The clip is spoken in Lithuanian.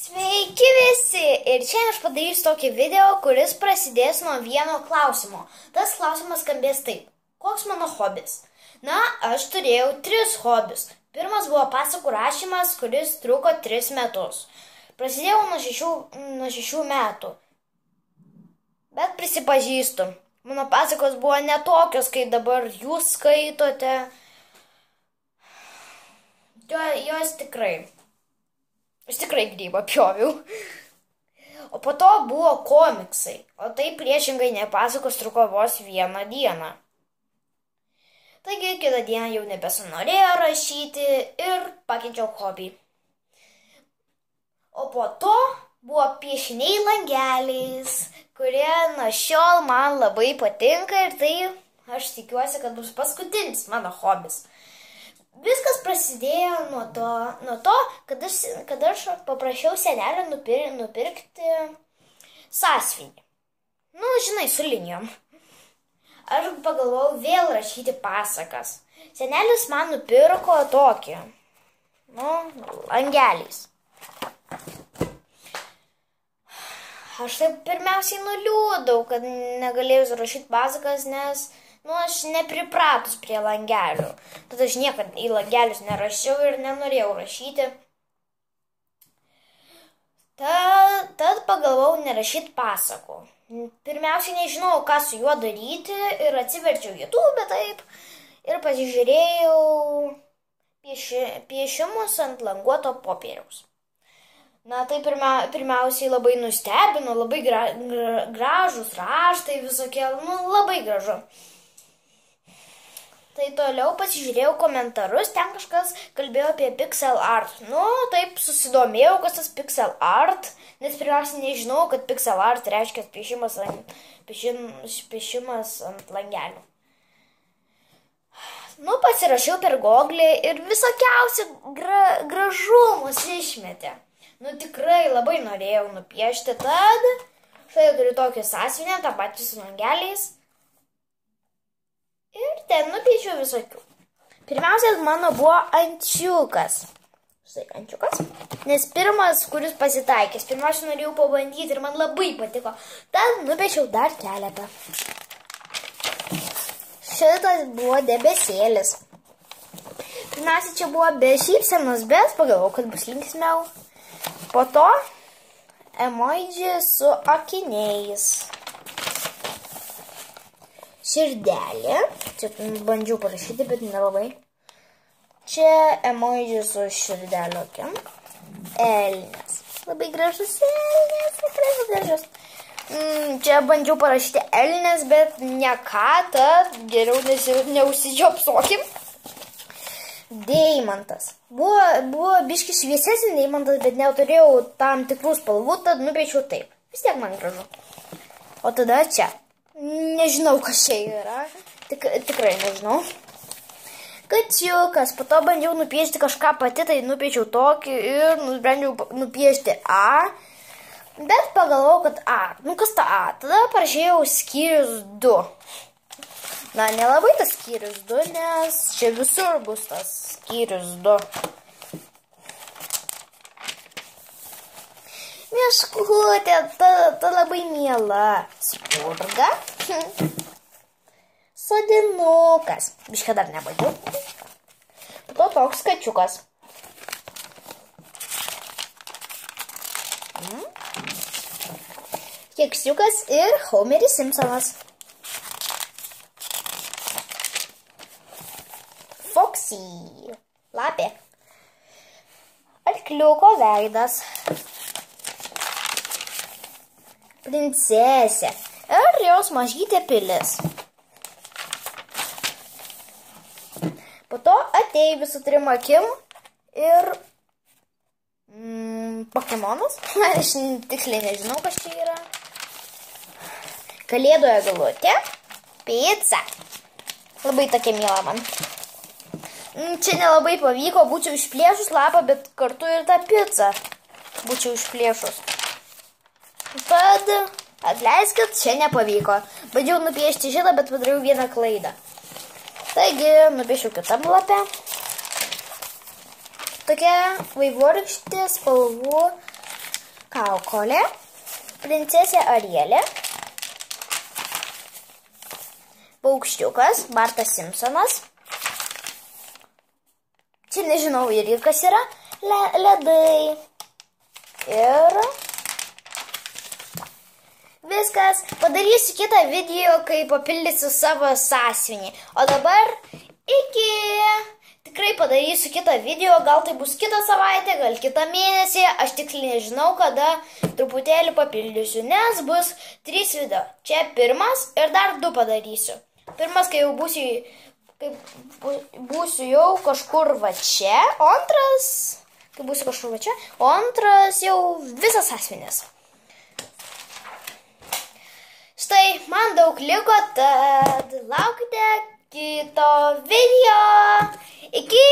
Sveiki visi! Ir šiandien aš padarysiu tokį video, kuris prasidės nuo vieno klausimo. Tas klausimas skambės taip. Koks mano hobis? Na, aš turėjau 3 hobius. Pirmas buvo pasakų rašymas, kuris truko 3 metus. Prasidėjau nuo 6 metų. Bet prisipažįstu, mano pasakos buvo netokios, kaip dabar jūs skaitote. Aš tikrai grybą pjoviau. O po to buvo komiksai, o tai priešingai nepasakos truko vos 1 dieną. Taigi kitą dieną jau nebesanorėjo rašyti ir pakeičiau hobį. O po to buvo piešiniai langeliais, kurie nuo šiol man labai patinka ir tai aš tikiuosi, kad bus paskutinis mano hobis. Viskas prasidėjo nuo to, kad aš paprašiau senelio nupirkti sąsiuvinį. Nu, žinai, su linijom. Aš pagalvojau vėl rašyti pasakas. Senelis man nupirko tokį, langeliais. Aš taip pirmiausiai nuliūdau, kad negalėjau rašyti pasakas, nes aš nepripratus prie langelių. Tad aš niekad į langelius nerašiau ir nenorėjau rašyti. Tad pagalvojau nerašyti pasakų. Pirmiausiai nežinojau, ką su juo daryti ir atsiverčiau YouTube taip ir pasižiūrėjau piešimus ant languoto popieriaus. Na, tai pirmiausiai labai nustebino, labai gražus raštai visokie, labai gražu. Tai toliau pasižiūrėjau komentarus, ten kažkas kalbėjo apie pixel art. Taip susidomėjau, kas tas pixel art, nes pirmiausia nežinau, kad pixel art reiškia piešimas ant langelių. Pasirašiau per Google ir visokiausi gražumus išmetė. Tikrai labai norėjau nupiešti, tad štai turiu tokį sąsiuvinį, tą patį su langeliais. Ir ten nupiešiau visokių. Pirmiausia, mano buvo ančiukas. Štai ančiukas. Nes pirmas, kuris pasitaikęs. Pirmiausia, norėjau pabandyti ir man labai patiko. Tad nupiešiau dar keletą. Šitas buvo debesėlis. Pirmiausia, čia buvo be šypsenos, bet pagalvojau, kad bus linksmiau. Po to emoji su akiniais. Širdelė. Čia bandžiau parašyti, bet nelabai. Čia emoji su širdelio akim. Elnės. Labai gražus elnės. Tikrai gražus. Čia bandžiau parašyti elnės, bet ne ką, tad geriau neužsižiopsokim. Deimantas. Buvo biškis šviesesnis deimantas, bet neturėjau tam tikrų spalvų, tad nupiešiau taip. Vis tiek man gražu. O tada čia. Nežinau, kas čia yra. Tikrai nežinau. Kačiukas. Po to bandžiau nupiešti kažką pati, tai nupiešiau tokį ir nusprendžiau nupiešti A. Bet pagalvojau, kad A. Kas ta A? Tada parašėjau skyrius 2. Nelabai tas skyrius 2, nes čia visur bus tas skyrius 2. Meškutė, ta labai miela. Spurga. Sodinukas. Biškai dar nebaigiau. Po to toks kačiukas. Keksiukas ir Homeris Simpsonas. Foxy. Lapė. Arkliuko veidas. Princesė. Ir jos mažytė pilis. Po to ateivis su 3 akim ir Pokemonas. Aš tiksliai nežinau, kas čia yra. Kalėdų eglutė. Pica. Labai tokia miela man. Čia nelabai pavyko, būčiau išplėšus lapą, bet kartu ir tą picą būčiau išplėšus. Tad atleiskit, čia nepavyko. Bandžiau nupiešti šitą, bet padariau vieną klaidą. Taigi, nupiešiau kitą lapę. Tokia vaivorykštė spalvų Kaukolė, princesė Arielė, Paukščiukas, Bartas Simpsonas. Čia nežinau irgi kas yra. Ledai. Ir viskas. Padarysiu kitą video, kai papildysiu savo sąsiuvinį. O dabar iki. Tikrai padarysiu kitą video, gal tai bus kitą savaitę, gal kitą mėnesį. Aš tiksliai nežinau, kada truputėlį papildysiu, nes bus 3 video. Čia pirmas ir dar 2 padarysiu. Pirmas, kai jau būsiu jau kažkur va čia, o antras, kai būsiu kažkur va čia, o antras jau visas sąsiuvinis. Štai, man daug liko, tad laukite kito video. Iki!